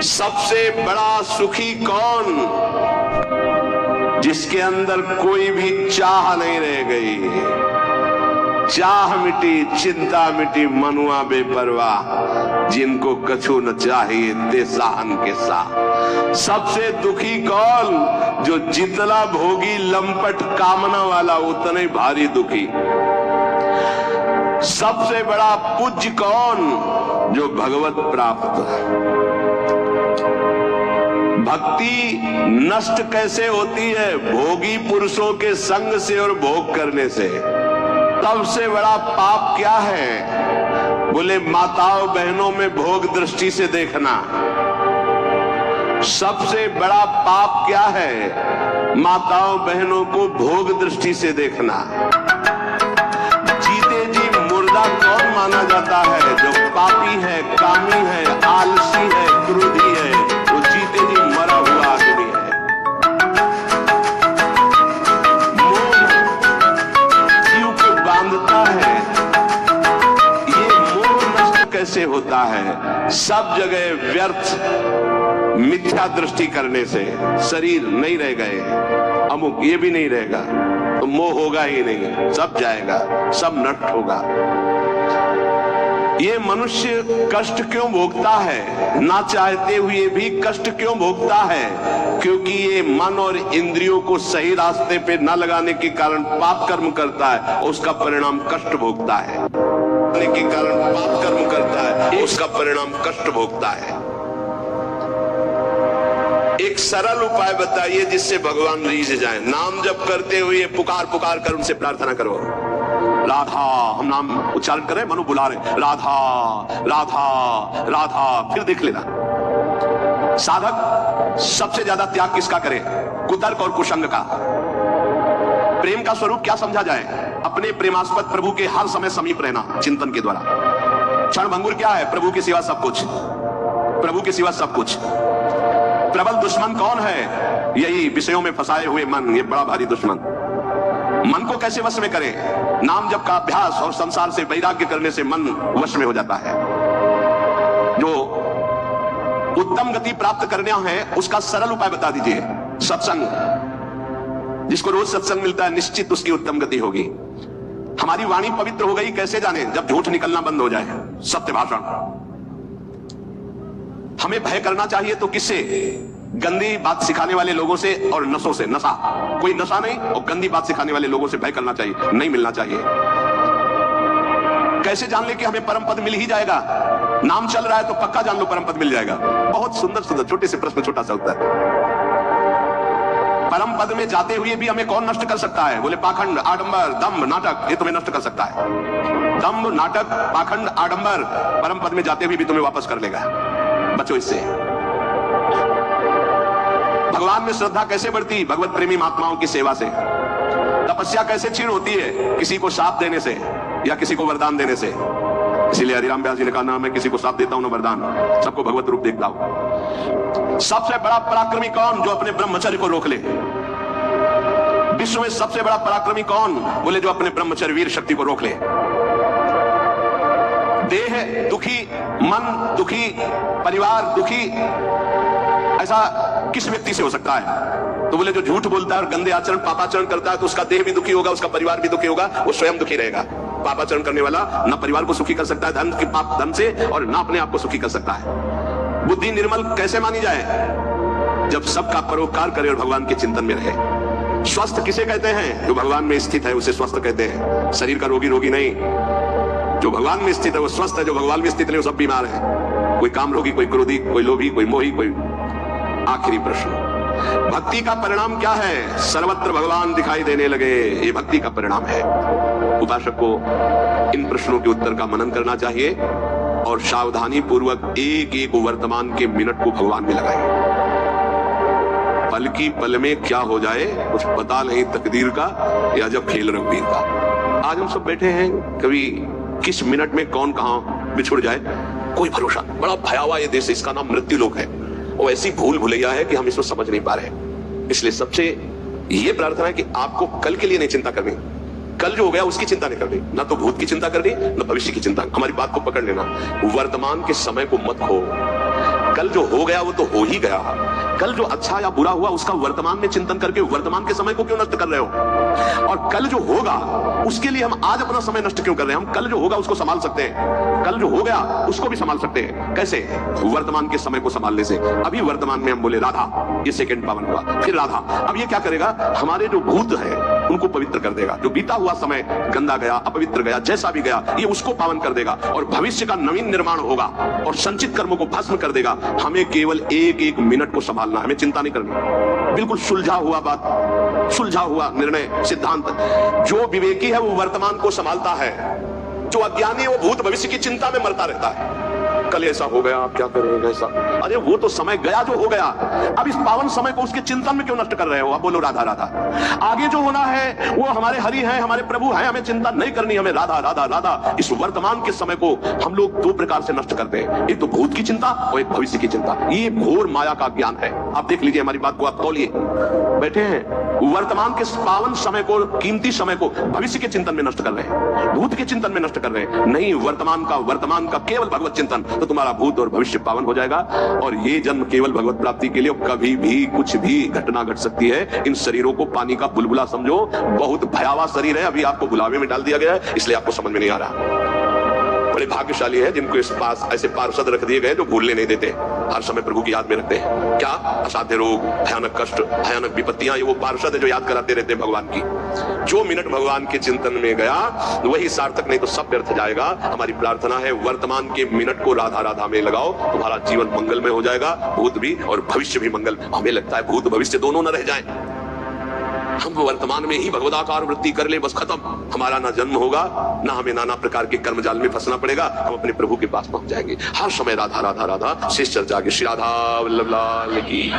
सबसे बड़ा सुखी कौन? जिसके अंदर कोई भी चाह नहीं रह गई, चाह मिटी, चिंता मिटी, मनुआ बेपरवाह, जिनको कछु न चाहिए ते साहन के साथ। सबसे दुखी कौन? जो जितना भोगी लंपट कामना वाला उतना ही भारी दुखी। सबसे बड़ा पूज्य कौन? जो भगवत प्राप्त। भक्ति नष्ट कैसे होती है? भोगी पुरुषों के संग से और भोग करने से। सबसे बड़ा पाप क्या है? बोले माताओं बहनों में भोग दृष्टि से देखना। सबसे बड़ा पाप क्या है? माताओं बहनों को भोग दृष्टि से देखना। जीते जी मुर्दा कौन माना जाता है? जो पापी है, कामी है, आलसी है, क्रोधी है, वो जीते जी मरा हुआ आदमी है। मोह जीव को बांधता है। ये मोह नष्ट कैसे होता है? सब जगह व्यर्थ मिथ्या दृष्टि करने से। शरीर नहीं रह गए, अमुक ये भी नहीं रहेगा, तो मोह होगा ही नहीं, सब जाएगा, सब नष्ट होगा। ये मनुष्य कष्ट क्यों भोगता है? ना चाहते हुए भी कष्ट क्यों भोगता है? क्योंकि ये मन और इंद्रियों को सही रास्ते पे न लगाने के कारण पाप कर्म करता है, उसका परिणाम कष्ट भोगता है। के कारण पाप कर्म करता है, उसका परिणाम कष्ट भोगता है। एक सरल उपाय बताइए जिससे भगवान रीझ जाए। नाम जप करते हुए पुकार पुकार कर उनसे प्रार्थना करो। राधा, हम नाम उच्चारण कर रहे हैं, मनु बुला रहे, राधा राधा राधा। फिर देख लेना साधक सबसे ज्यादा त्याग किसका करे? कुतर्क और कुसंग का। प्रेम का स्वरूप क्या समझा जाए? अपने प्रेमास्पद प्रभु के हर समय समीप रहना चिंतन के द्वारा। क्षणभंगुर क्या है? प्रभु की सिवा सब कुछ, प्रभु की सिवा सब कुछ। प्रबल दुश्मन कौन है? यही विषयों में फंसाए हुए मन, ये बड़ा भारी दुश्मन। मन को कैसे वश में करें? नाम जप का अभ्यास और संसार से वैराग्य करने से मन वश में हो जाता है। जो उत्तम गति प्राप्त करना है उसका सरल उपाय बता दीजिए। सत्संग। जिसको रोज सत्संग मिलता है निश्चित उसकी उत्तम गति होगी। हमारी वाणी पवित्र हो गई कैसे जाने? जब झूठ निकलना बंद हो जाए, सत्य भाषण। हमें भय करना चाहिए तो किससे? गंदी बात सिखाने वाले लोगों से और नशों से। नशा, कोई नशा नहीं, और गंदी बात सिखाने वाले लोगों से भय करना चाहिए, नहीं मिलना चाहिए। कैसे जान ले कि हमें परम पद मिल ही जाएगा? नाम चल रहा है तो पक्का जान लो परम पद मिल जाएगा। बहुत सुंदर सुंदर छोटे से प्रश्न, छोटा सा उत्तर। परम पद में जाते हुए भी हमें कौन नष्ट कर सकता है? बोले पाखंड, आडंबर, दंभ, नाटक, ये तुम्हें नष्ट कर सकता है। दंभ, नाटक, पाखंड, आडंबर परम पद में जाते हुए भी तुम्हें वापस कर लेगा। बचो इससे। भगवान में श्रद्धा कैसे बढ़ती? भगवत प्रेमी महात्माओं की सेवा से। तपस्या कैसे क्षीण होती है? किसी को शाप देने से या किसी को वरदान देने से। इसीलिए हरिराम व्यास जी ने कहा ना मैं किसी को शाप देता हूं ना वरदान, सबको भगवत रूप देखता हूं। सबसे बड़ा पराक्रमी कौन? जो अपने ब्रह्मचर्य को रोक ले। विश्व में सबसे बड़ा पराक्रमी कौन? बोले जो अपने ब्रह्मचर्य वीर शक्ति को रोक ले। देह दुखी, मन दुखी, परिवार दुखी, ऐसा किस व्यक्ति से हो सकता है? तो बोले जो झूठ बोलता है और गंदे आचरण पापाचरण करता है तो उसका देह भी दुखी होगा, उसका परिवार भी दुखी होगा, वो स्वयं दुखी रहेगा। पापाचरण करने वाला ना परिवार को सुखी कर सकता है धन के पाप धन से, और ना अपने आप को सुखी कर सकता है। बुद्धि निर्मल कैसे मानी जाए? जब सबका परोपकार करे और भगवान के चिंतन में रहे। स्वस्थ किसे कहते हैं? जो भगवान में स्थित है उसे स्वस्थ कहते हैं। शरीर का रोगी रोगी नहीं, जो भगवान में स्थित है वो स्वस्थ है। जो भगवान में स्थित नहीं वो सब बीमार है। कोई काम रोगी, कोई क्रोधी, कोई लोभी, कोई मोही, कोई। आखिरी प्रश्न, भक्ति का परिणाम क्या है? सर्वत्र भगवान दिखाई देने लगे, ये भक्ति का परिणाम है। उपासक को इन प्रश्नों के उत्तर का मनन करना चाहिए और सावधानी पूर्वक एक एक वर्तमान के मिनट को भगवान में लगाए। पल की पल में क्या हो जाए कुछ पता नहीं तकदीर का, या जब खेल रघुवीर का। आज हम सब बैठे हैं, कभी किस मिनट में कौन कहां बिछुड़ जाए कोई भरोसा। बड़ा भयावह ये देश, इसका नाम मृत्यु लोक है। वो ऐसी भूल भुलैया है कि हम इसको समझ नहीं पा रहे। इसलिए सबसे ये प्रार्थना है कि आपको कल के लिए नहीं चिंता करनी, कल जो हो गया उसकी चिंता नहीं करनी, ना तो भूत की चिंता करनी, ना भविष्य की चिंता। हमारी बात को पकड़ लेना, वर्तमान के समय को मत खो। कल जो हो गया वो तो हो ही गया। कल जो अच्छा या बुरा हुआ उसका वर्तमान में चिंतन करके वर्तमान के समय को क्यों नष्ट कर रहे हो? और कल जो होगा उसके लिए हम आज अपना समय नष्ट क्यों कर रहे हैं? हम कल जो होगा उसको संभाल सकते हैं, कल जो हो गया उसको भी संभाल सकते हैं। कैसे? वर्तमान के समय को संभालने से। अभी वर्तमान में हम बोले राधा, ये सेकंड पावन हुआ, फिर राधा। अब ये क्या करेगा? हमारे जो भूत है उनको पवित्र कर देगा। जो बीता हुआ समय गंदा गया, अपवित्र गया, जैसा भी गया, ये उसको पावन कर देगा और भविष्य का नवीन निर्माण होगा और संचित कर्मों को भस्म कर देगा। हमें केवल एक एक मिनट को संभालना, हमें चिंता नहीं करनी। बिल्कुल सुलझा हुआ बात, सुलझा हुआ निर्णय सिद्धांत। जो विवेकी है वो वर्तमान को संभालता है, जो अज्ञानी है वो भूत भविष्य की चिंता में मरता रहता है। कल ऐसा हो गया, क्या करेंगे ऐसा? अरे वो तो समय गया जो हो गया। अब इस पावन समय को उसके चिंतन में क्यों नष्ट कर रहे हो? अब बोलो राधा राधा। आगे जो होना है वो हमारे हरि हैं, हमारे प्रभु हैं, हमें चिंता नहीं करनी, हमें राधा राधा राधा। इस वर्तमान के समय को हम लोग दो प्रकार से नष्ट करते हैं, एक तो भूत की चिंता और एक भविष्य की चिंता। ये घोर माया का ज्ञान है। आप देख लीजिए, हमारी बात को आप तौलिए। बैठे हैं वर्तमान के पावन समय को, कीमती समय को भविष्य के चिंतन में नष्ट कर रहे हैं, भूत के चिंतन में नष्ट कर रहे हैं। नहीं, वर्तमान का केवल भगवत चिंतन, तो तुम्हारा भूत और भविष्य पावन हो जाएगा। और ये जन्म केवल भगवत प्राप्ति के लिए, कभी भी कुछ भी घटना घट सकती है। इन शरीरों को पानी का बुलबुला समझो, बहुत भयावह शरीर है। अभी आपको बुलावे में डाल दिया गया है, इसलिए आपको समझ में नहीं आ रहा। बड़े भाग्यशाली है जिनको इस पास ऐसे पार्षद रख दिए गए जो भूलने नहीं देते, हर समय प्रभु की याद में रखते हैं। क्या? असाध्य रोग, भयानक कष्ट, भयानक विपत्तियां, ये वो पार्षद है जो याद कराते रहते हैं भगवान की। जो मिनट भगवान के चिंतन में गया वही सार्थक, नहीं तो सब व्यर्थ जाएगा। हमारी प्रार्थना है वर्तमान के मिनट को राधा राधा में लगाओ, तुम्हारा जीवन मंगल में हो जाएगा, भूत भी और भविष्य भी मंगल। हमें लगता है भूत भविष्य दोनों न रह जाएं, हम वर्तमान में ही भगवदाकार वृत्ति कर ले, बस खत्म। हमारा ना जन्म होगा, ना हमें नाना प्रकार के कर्म जाल में फंसना पड़ेगा, हम अपने प्रभु के पास पहुंच जाएंगे। हर समय राधा राधा राधा। शेष चर्चा के श्री राधा वल्लभ लाल की।